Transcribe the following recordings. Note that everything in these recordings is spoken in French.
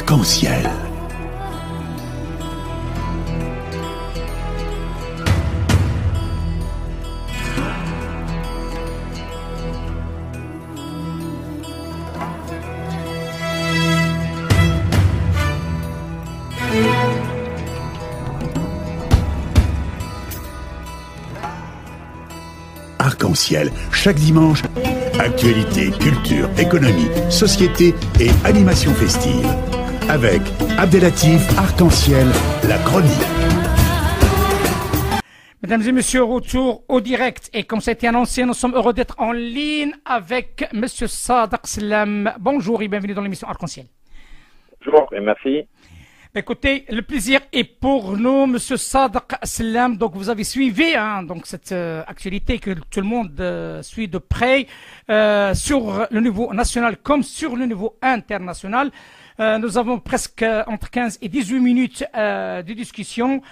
Arc-en-ciel. Arc-en-ciel, chaque dimanche, actualité, culture, économie, société et animation festive. Avec Abdelatif Arc-en-ciel, la chronique. Mesdames et messieurs, retour au direct. Et comme ça a été annoncé, nous sommes heureux d'être en ligne avec Monsieur Sadaq Slam. Bonjour et bienvenue dans l'émission Arc-en-ciel. Bonjour et merci. Écoutez, le plaisir est pour nous, Monsieur Sadaq Slam. Donc, vous avez suivi donc cette actualité que tout le monde suit de près sur le niveau national comme sur le niveau international. Nous avons presque entre 15 et 18 minutes de discussion.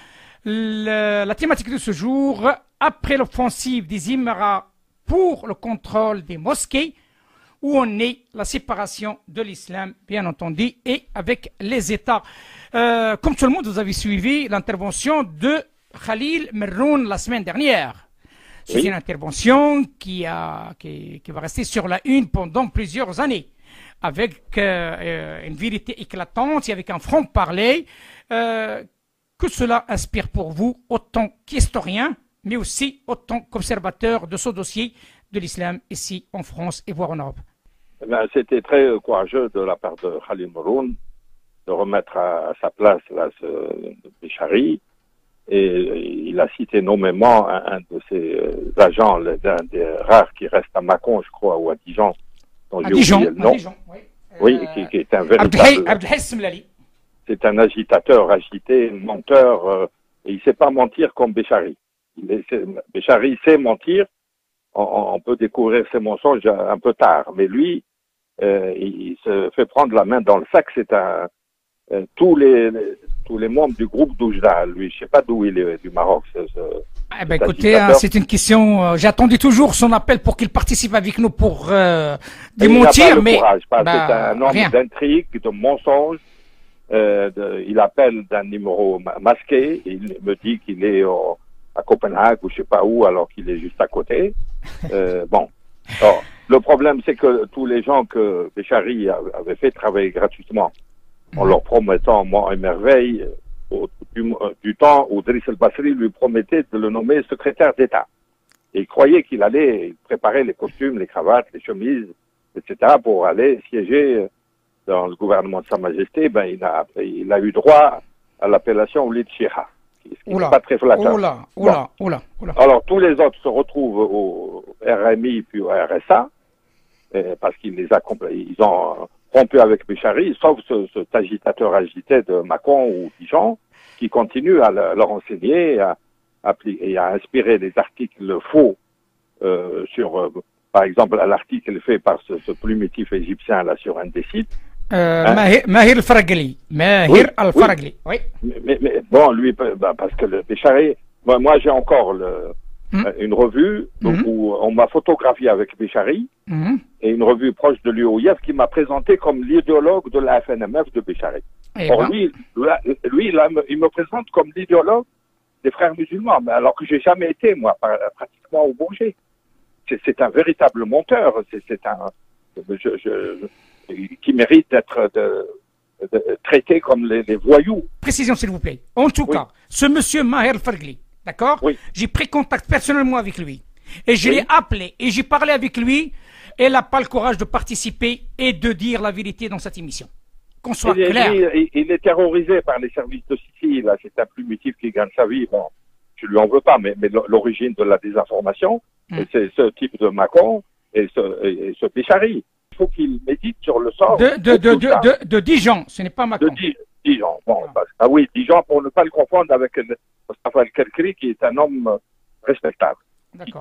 La thématique de ce jour, après l'offensive des Émirats pour le contrôle des mosquées, où on est la séparation de l'islam, bien entendu, et avec les États. Comme tout le monde, vous avez suivi l'intervention de Khalil Merroun la semaine dernière. C'est une intervention qui va rester sur la une pendant plusieurs années, avec une vérité éclatante et avec un franc-parler. Que cela inspire pour vous, autant qu'historien, mais aussi autant qu'observateur de ce dossier de l'islam ici en France et voire en Europe? C'était très courageux de la part de Khalil Merroun de remettre à sa place là, Béchari. Et il a cité nommément un de ses agents, l'un des rares qui reste à Mâcon, je crois, ou à Dijon. À Dijon, oui. Oui, qui est un véritable... Abdelhaj Semlali. C'est un agitateur, agité, menteur, et il sait pas mentir comme Béchari. Béchari sait mentir, on peut découvrir ses mensonges un peu tard, mais lui, il se fait prendre la main dans le sac. C'est tous les membres du groupe d'Oujda, lui, je sais pas d'où il est, du Maroc. Écoutez, c'est une question. J'ai attendu toujours son appel pour qu'il participe avec nous pour démentir, mais c'est un homme d'intrigue, de mensonge. Il appelle d'un numéro masqué. Il me dit qu'il est à Copenhague ou je sais pas où, alors qu'il est juste à côté. Bon. Alors, le problème, c'est que tous les gens que Béchari avait fait travailler gratuitement, en leur promettant mort et merveille, du temps où Driss el-Basri lui promettait de le nommer secrétaire d'État. Et il croyait qu'il allait préparer les costumes, les cravates, les chemises, etc. pour aller siéger dans le gouvernement de Sa Majesté. Ben, il a eu droit à l'appellation Oulid Sheikha, ce qui n'est pas très flatteur. Alors, tous les autres se retrouvent au RMI puis au RSA, parce qu'ils ont rompu avec Béchari, sauf cet agitateur agité de Mâcon ou Dijon, qui continue à leur enseigner et à inspirer des articles faux sur, par exemple, l'article fait par ce plumitif égyptien là sur un des sites. Mahir al-Faragli. Mahir al-Faragli. Oui. Mais bon, lui, parce que le Béchari, moi j'ai encore une revue où on m'a photographié avec Béchari et une revue proche de l'UOIF qui m'a présenté comme l'idéologue de la FNMF de Béchari. Or lui, il me présente comme l'idéologue des frères musulmans, mais alors que j'ai jamais été, moi, pratiquement au Bourget. C'est un véritable menteur. C'est un qui mérite d'être traité comme les voyous. Précision, s'il vous plaît. En tout cas, ce monsieur Mahir al-Faragli, d'accord? J'ai pris contact personnellement avec lui. Et je l'ai appelé et j'ai parlé avec lui. Et il n'a pas le courage de participer et de dire la vérité dans cette émission. Qu'on soit clair. Il est terrorisé par les services de Sicile. C'est un plumitif qui gagne sa vie. Bon, je lui en veux pas, mais l'origine de la désinformation, c'est ce type de Mâcon et ce Béchari. Il faut qu'il médite sur le sort de Dijon. Ce n'est pas Mâcon. De Dijon. Bon, oui, Dijon, pour ne pas le confondre avec Mustafa el-Kerkri, qui est un homme respectable.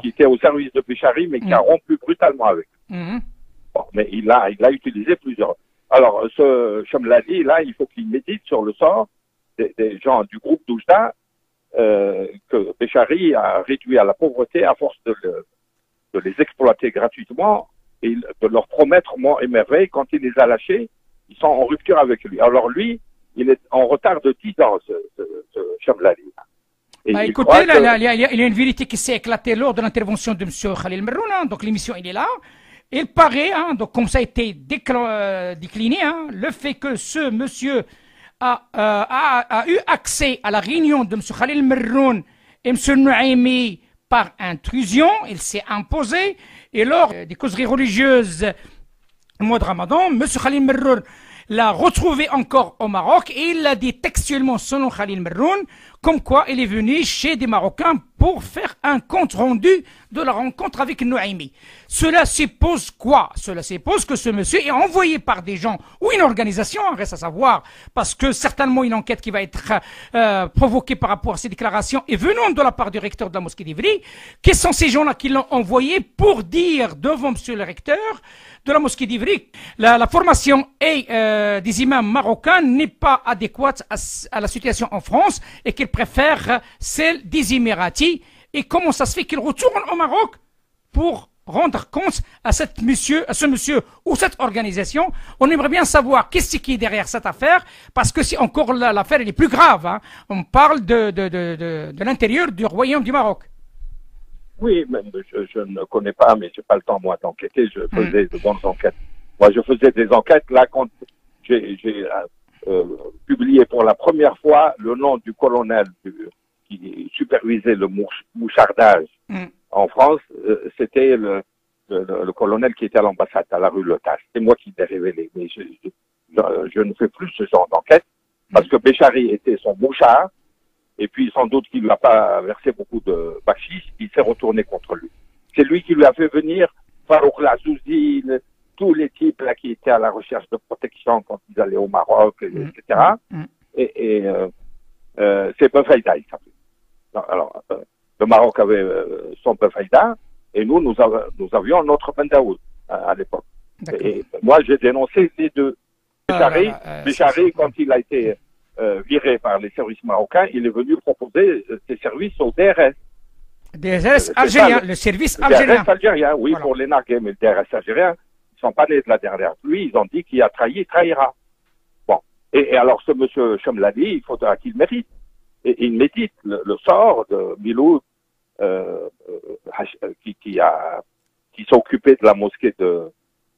Qui était au service de Béchari, mais qui a rompu brutalement avec. Bon, mais il a utilisé plusieurs. Alors, ce Chemlali, là, il faut qu'il médite sur le sort des gens du groupe d'Oujda que Béchari a réduit à la pauvreté à force de les exploiter gratuitement et de leur promettre mort et merveille. Quand il les a lâchés, Ils sont en rupture avec lui. Alors lui, il est en retard de 10 ans, ce Chamlali. Bah, écoutez, il y a une vérité qui s'est éclatée lors de l'intervention de M. Khalil Merroun. Hein, donc l'émission, il est là. Il paraît, hein, donc comme ça a été décliné, hein, le fait que ce monsieur a eu accès à la réunion de M. Khalil Merroun et M. Nouaimi par intrusion, il s'est imposé. Et lors des causeries religieuses au mois de Ramadan, M. Khalil Merroun l'a retrouvé encore au Maroc et il l'a dit textuellement selon Khalil Merroun, comme quoi il est venu chez des Marocains pour faire un compte rendu de la rencontre avec Nouaimi. Cela suppose quoi? Cela suppose que ce monsieur est envoyé par des gens ou une organisation, reste à savoir, parce que certainement une enquête qui va être provoquée par rapport à ces déclarations et venant de la part du recteur de la mosquée d'Ivry. Qui sont ces gens-là qui l'ont envoyé pour dire devant monsieur le recteur de la mosquée d'Ivry, la formation des imams marocains n'est pas adéquate à la situation en France et qu'ils préfèrent celle des Émiratis. Et comment ça se fait qu'ils retournent au Maroc pour rendre compte à ce monsieur ou cette organisation? On aimerait bien savoir qu'est-ce qui est derrière cette affaire, parce que si encore l'affaire elle est plus grave, hein. On parle de l'intérieur du royaume du Maroc. Oui, mais je ne connais pas, mais j'ai pas le temps, moi, d'enquêter. Je faisais de bonnes enquêtes. Moi, je faisais des enquêtes. Là, quand j'ai publié pour la première fois le nom du colonel qui supervisait le mouchardage en France, c'était le colonel qui était à l'ambassade, à la rue Lotas. C'est moi qui l'ai révélé. Mais je ne fais plus ce genre d'enquête, parce que Béchari était son mouchard. Et puis, sans doute qu'il ne lui a pas versé beaucoup de bachis, il s'est retourné contre lui. C'est lui qui lui a fait venir Farouk Lazouzi, tous les types là qui étaient à la recherche de protection quand ils allaient au Maroc, etc. Et c'est Befaïda, il s'appelait. Alors, le Maroc avait son Befaïda, et nous avions notre Bendaoud à l'époque. Et moi, j'ai dénoncé les deux. Béchari, quand il a été viré par les services marocains, il est venu proposer ses services au DRS. DRS algérien, le service algérien. DRS algérien, oui, voilà. Pour les narguer, mais le DRS algérien, ils sont pas nés de la dernière pluie, ils ont dit qu'il a trahi, il trahira. Bon. Et alors, ce monsieur Chamlali, il faudra qu'il mérite. Et il médite le sort de Miloud, qui s'est occupé de la mosquée de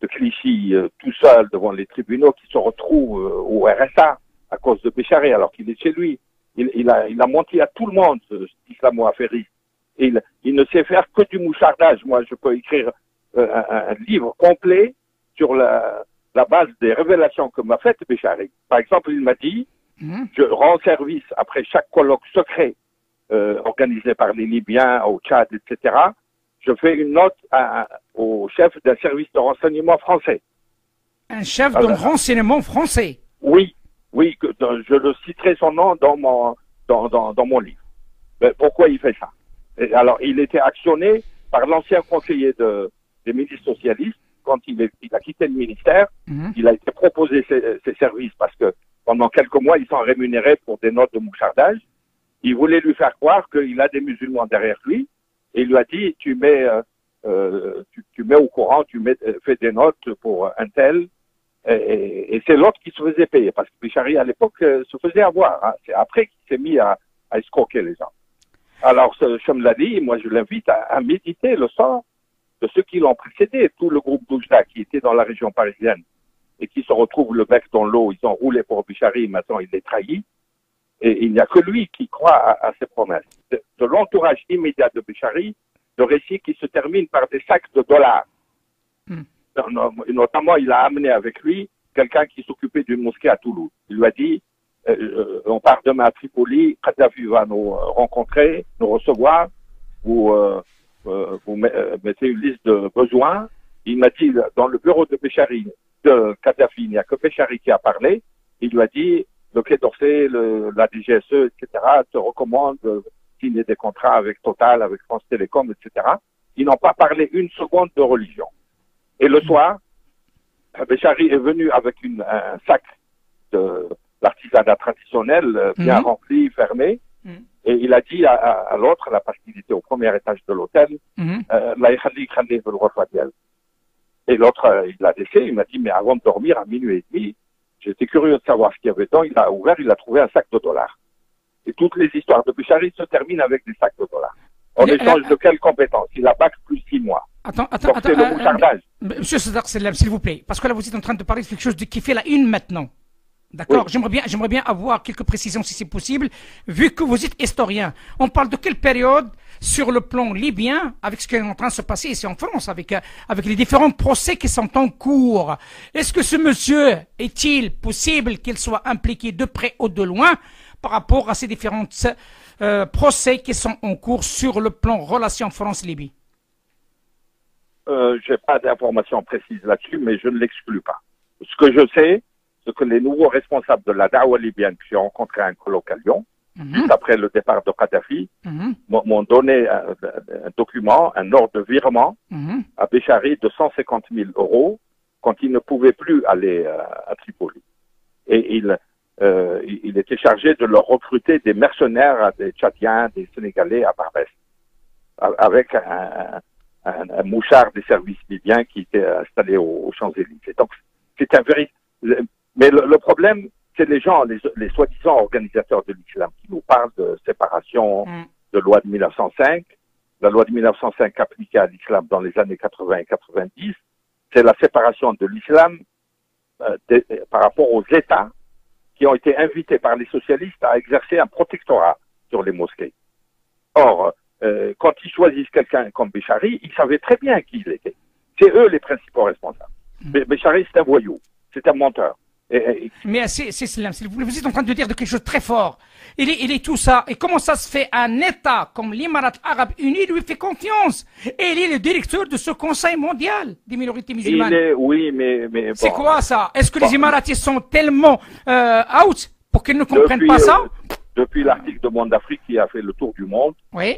Clichy tout seul devant les tribunaux, qui se retrouve au RSA à cause de Béchari, alors qu'il est chez lui. Il a menti à tout le monde, ce islamo-affairiste. Et il ne sait faire que du mouchardage. Moi, je peux écrire un livre complet sur la base des révélations que m'a faites Béchari. Par exemple, il m'a dit, je rends service après chaque colloque secret organisé par les Libyens au Tchad, etc. Je fais une note au chef d'un service de renseignement français. Un chef de renseignement français? Oui, je le citerai son nom dans mon livre. Mais pourquoi il fait ça? Et alors, il était actionné par l'ancien conseiller des ministres socialistes. Quand il a quitté le ministère, il a été proposé ses services parce que pendant quelques mois, ils sont rémunérés pour des notes de mouchardage. Il voulait lui faire croire qu'il a des musulmans derrière lui. Et il lui a dit, tu mets au courant, fais des notes pour un tel. Et c'est l'autre qui se faisait payer. Parce que Béchari, à l'époque, se faisait avoir. Hein. C'est après qu'il s'est mis à escroquer les gens. Alors, ce Chamlali, moi, je l'invite à méditer le sort de ceux qui l'ont précédé. Tout le groupe d'Oujda qui était dans la région parisienne et qui se retrouve le bec dans l'eau. Ils ont roulé pour Béchari, maintenant il les trahit. Et il n'y a que lui qui croit à ses promesses. De l'entourage immédiat de Béchari, le récit qui se termine par des sacs de dollars. Notamment, il a amené avec lui quelqu'un qui s'occupait d'une mosquée à Toulouse. Il lui a dit, on part demain à Tripoli, Kadhafi va nous rencontrer, nous recevoir, vous mettez une liste de besoins. Il m'a dit, dans le bureau de Béchari, de Kadhafi, il n'y a que Béchari qui a parlé. Il lui a dit, le Quai d'Orsay, la DGSE, etc., te recommande de signer des contrats avec Total, avec France Télécom, etc. Ils n'ont pas parlé une seconde de religion. Et le soir, Béchari est venu avec un sac de l'artisanat traditionnel, bien rempli, fermé, et il a dit à l'autre, là, parce qu'il était au premier étage de l'hôtel, et l'autre, il l'a laissé, il m'a dit, mais avant de dormir à minuit et demi, J'étais curieux de savoir ce qu'il y avait dedans. Il a ouvert, il a trouvé un sac de dollars. Et toutes les histoires de Béchari se terminent avec des sacs de dollars. En échange de quelles compétences? Il a bac plus 6 mois. Attends, c'est le mouchardage. Monsieur Sadr Sellam, s'il vous plaît, parce que là vous êtes en train de parler de quelque chose qui fait la une maintenant. D'accord, oui. J'aimerais bien avoir quelques précisions si c'est possible, vu que vous êtes historien. On parle de quelle période sur le plan libyen, avec ce qui est en train de se passer ici en France, avec les différents procès qui sont en cours. Est-ce que ce monsieur, est-il possible qu'il soit impliqué de près ou de loin par rapport à ces différents procès qui sont en cours sur le plan relation France-Libye? J'ai pas d'informations précises là-dessus, mais je ne l'exclus pas. Ce que je sais, c'est que les nouveaux responsables de la Dawa libyenne que j'ai rencontré à un colloque à Lyon, juste après le départ de Kadhafi, m'ont donné un document, un ordre de virement à Béchari de 150 000 euros quand il ne pouvait plus aller à Tripoli. Et il était chargé de leur recruter des mercenaires, des Tchadiens, des Sénégalais à Barbès, avec un mouchard des services libyens qui était installé aux Champs-Élysées. Donc, c'est un véritable... Mais le problème, c'est les gens, les soi-disant organisateurs de l'islam qui nous parlent de séparation de loi de 1905. La loi de 1905 appliquée à l'islam dans les années 80 et 90, c'est la séparation de l'islam par rapport aux États qui ont été invités par les socialistes à exercer un protectorat sur les mosquées. Or, quand ils choisissent quelqu'un comme Béchari, ils savaient très bien qui il était. C'est eux les principaux responsables. Béchari, c'est un voyou, c'est un menteur. Mais c'est cela, vous êtes en train de dire de quelque chose de très fort. Il est tout ça. Et comment ça se fait? Un État comme l'Émirat arabe uni lui fait confiance. Et il est le directeur de ce Conseil mondial des minorités musulmanes. Oui, mais bon. C'est quoi ça? Est-ce que les Émiratis sont tellement out pour qu'ils ne comprennent pas ça? Depuis l'article de Monde d'Afrique qui a fait le tour du monde, oui.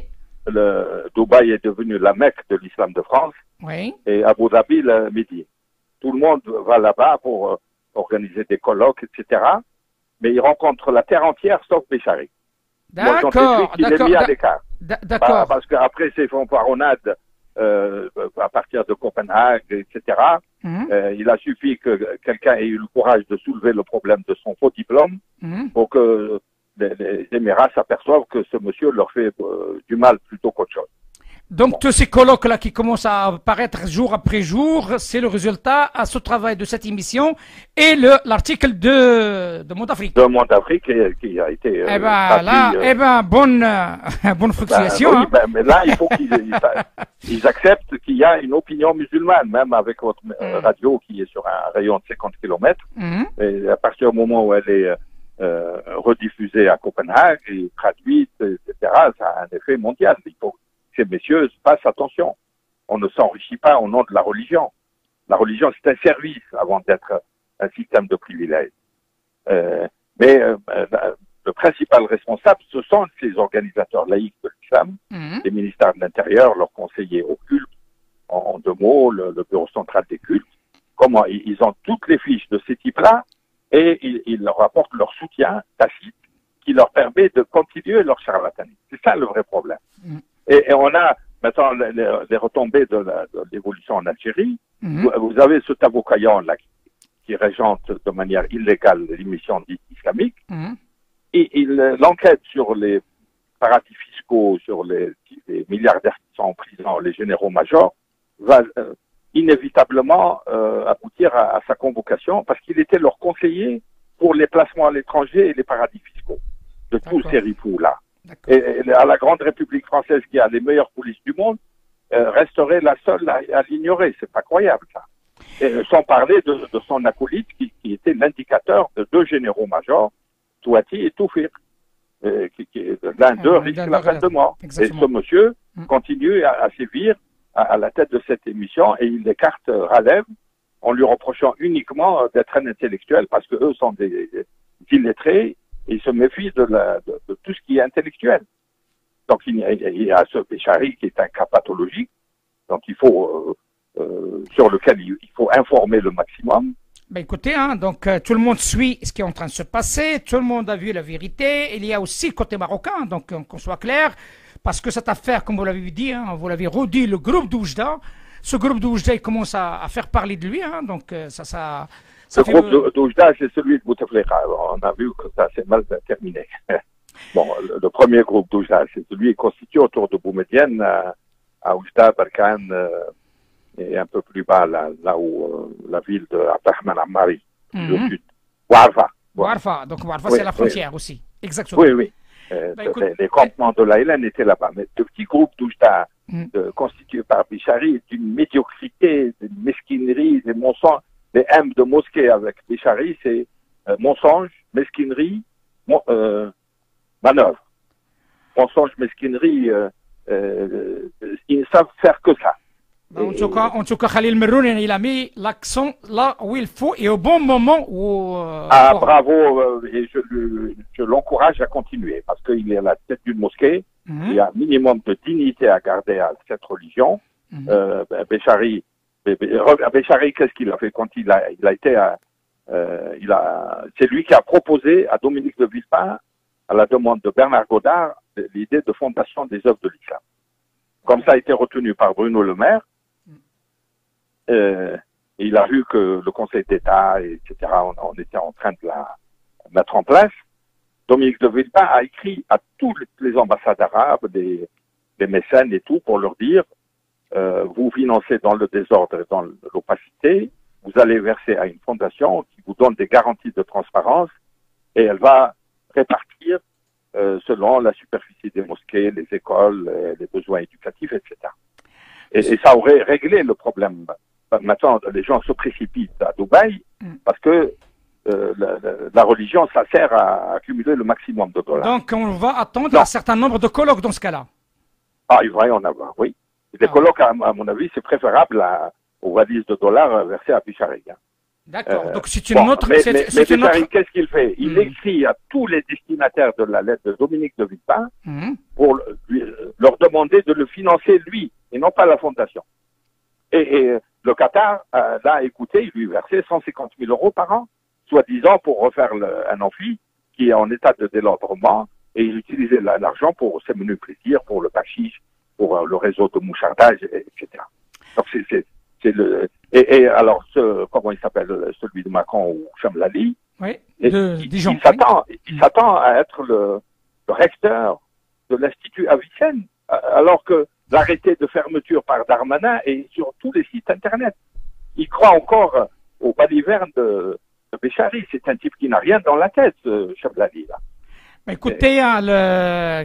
Dubaï est devenu la Mecque de l'islam de France, oui. Et Abu Dhabi le Midi. Tout le monde va là-bas pour organiser des colloques, etc. Mais il rencontre la terre entière sauf Béchari. D'accord. Il est mis à l'écart. D'accord. Parce qu'après ces fanfaronnades à partir de Copenhague, etc., il a suffi que quelqu'un ait eu le courage de soulever le problème de son faux diplôme pour que les Émirats s'aperçoivent que ce monsieur leur fait du mal plutôt qu'autre chose. Donc, tous ces colloques-là qui commencent à apparaître jour après jour, c'est le résultat à ce travail de cette émission et l'article de Monde Afrique. De Monde Afrique qui a été... bonne fluctuation. Oui, mais là, il faut qu'ils acceptent qu'il y a une opinion musulmane, même avec votre radio qui est sur un rayon de 50 km. Et à partir du moment où elle est rediffusée à Copenhague et traduite, etc., ça a un effet mondial. Il faut ces messieurs fassent attention. On ne s'enrichit pas au nom de la religion. La religion, c'est un service avant d'être un système de privilèges. Mais le principal responsable, ce sont ces organisateurs laïcs de l'islam, les ministères de l'Intérieur, leurs conseillers au culte, en deux mots, le bureau central des cultes. Comment ils ont toutes les fiches de ces types-là et ils leur apportent leur soutien tacite qui leur permet de continuer leur charlatanisme. C'est ça le vrai problème. Et on a maintenant les retombées de l'évolution en Algérie. Vous avez ce Taboukayan là qui régente de manière illégale l'émission dite islamique. Et il enquête sur les paradis fiscaux, sur les milliardaires qui sont en prison, les généraux-majors, va inévitablement aboutir à sa convocation parce qu'il était leur conseiller pour les placements à l'étranger et les paradis fiscaux de tous ces ripoux-là. Et à la grande République française qui a les meilleures polices du monde, resterait la seule à l'ignorer. C'est pas croyable, ça. Et sans parler de son acolyte qui était l'indicateur de deux généraux-majors, Touati et Toufir. L'un d'eux risque la peine de mort. Exactement. Et ce monsieur continue à sévir à la tête de cette émission et il écarte Ralev en lui reprochant uniquement d'être un intellectuel parce que eux sont des illettrés. Et il se méfie de tout ce qui est intellectuel. Donc il y a ce Béchari qui est un cas pathologique, donc il faut sur lequel il faut informer le maximum. Ben écoutez, donc tout le monde suit ce qui est en train de se passer, tout le monde a vu la vérité. Il y a aussi le côté marocain, donc qu'on soit clair, parce que cette affaire, comme vous l'avez dit, vous l'avez redit, le groupe d'Oujda, ce groupe d'Oujda il commence à faire parler de lui, donc ça Le groupe d'Oujda, c'est celui de Bouteflika. On a vu que ça s'est mal terminé. Bon, le premier groupe d'Oujda, c'est celui constitué autour de Boumedienne, à Oujda, Barkhane, et un peu plus bas, là où la ville de Abdurrahman Ammari, au sud. Ouarfa. Donc Ouarfa, c'est la frontière aussi. Exactement. Oui. Les campements de l'ALN étaient là-bas. Mais le petit groupe d'Oujda, constitué par Bichari, est d'une médiocrité, d'une mesquinerie, des mensonges. Les M de mosquée avec Bichari, c'est mensonge, mesquinerie, manœuvre. Mensonge, mesquinerie, ils ne savent faire que ça. En tout cas, Khalil Meroun, il a mis l'accent là où il faut et au bon moment. Bravo, et je l'encourage à continuer parce qu'il est à la tête d'une mosquée. Il y a un minimum de dignité à garder à cette religion. Bichari, qu'est-ce qu'il a fait quand il a été c'est lui qui a proposé à Dominique de Villepin, à la demande de Bernard Godard, l'idée de fondation des œuvres de l'islam. Comme ça a été retenu par Bruno Le Maire, il a vu que le Conseil d'État, etc., on était en train de la mettre en place. Dominique de Villepin a écrit à tous les ambassades arabes, des mécènes et tout, pour leur dire vous financez dans le désordre et dans l'opacité, vous allez verser à une fondation qui vous donne des garanties de transparence et elle va répartir selon la superficie des mosquées, les écoles, les besoins éducatifs, etc. Et ça aurait réglé le problème. Maintenant, les gens se précipitent à Dubaï parce que la religion, ça sert à accumuler le maximum de dollars. Donc, on va attendre un certain nombre de colloques dans ce cas-là. Il va y en avoir, oui. Les colloques, à mon avis, c'est préférable aux valises de dollars versées à Bichari. D'accord, donc c'est une autre... Mais Bichari, qu'est-ce qu'il fait? Il écrit à tous les destinataires de la lettre de Dominique de Villepin pour leur demander de le financer lui, et non pas la fondation. Et le Qatar l'a écouté, il lui versait 150 000 euros par an, soi-disant pour refaire un amphi qui est en état de délabrement, et il utilisait l'argent pour ses menus plaisirs, pour le bachiche, pour le réseau de mouchardage, etc. Donc et alors comment il s'appelle, celui de Macron ou Chamlali, il s'attend à être le recteur de l'Institut Avicenne, alors que l'arrêté de fermeture par Darmanin est sur tous les sites internet. Il croit encore au baliverne de Bichari. C'est un type qui n'a rien dans la tête, Chamlali, là. Écoutez,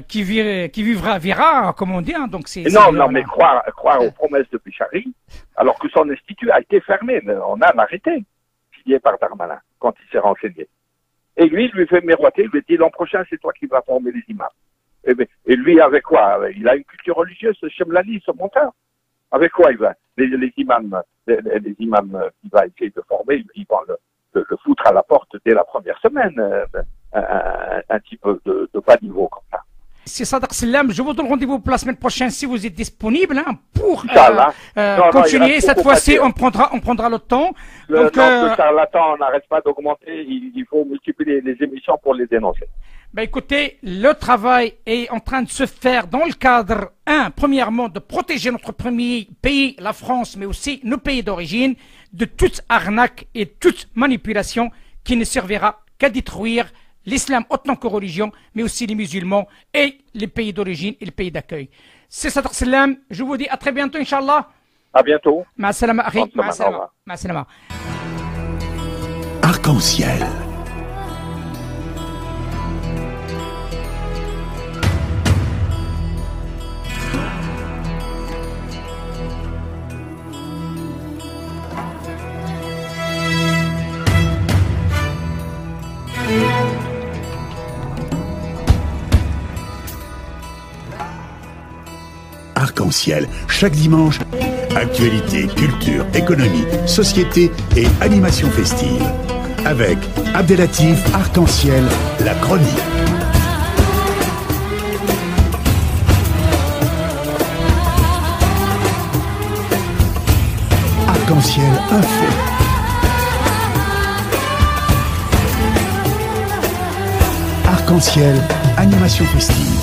qui vivra verra, comme on dit. Donc mais croire aux promesses de Bichari, alors que son institut a été fermé. On a l'arrêté signé par Darmanin quand il s'est renseigné. Et lui, il lui fait miroiter, il lui dit l'an prochain, c'est toi qui vas former les imams. Et lui, avec quoi? Il a une culture religieuse, ce Chemlani, ce monteur. Avec quoi il va? Les imams qu'il va essayer de former, ils vont le foutre à la porte dès la première semaine. Un type de bas niveau comme ça. C'est Sadaq Selam, je vous donne rendez-vous pour la semaine prochaine si vous êtes disponible pour continuer. Cette fois-ci, on prendra le temps. Le nombre de charlatans n'arrête pas d'augmenter. Il faut multiplier les émissions pour les dénoncer. Écoutez, le travail est en train de se faire dans le cadre, premièrement, de protéger notre premier pays, la France, mais aussi nos pays d'origine, de toute arnaque et toute manipulation qui ne servira qu'à détruire l'islam autant que religion, mais aussi les musulmans et les pays d'origine et les pays d'accueil. C'est Sadaq Selam, je vous dis à très bientôt, Inch'Allah. À bientôt. Ma salama, akhi. Ma salama. Arc-en-ciel. Arc-en-ciel, chaque dimanche, actualité, culture, économie, société et animation festive. Avec Abdelatif Arc-en-ciel, la chronique. Arc-en-ciel info. Arc-en-ciel, animation festive.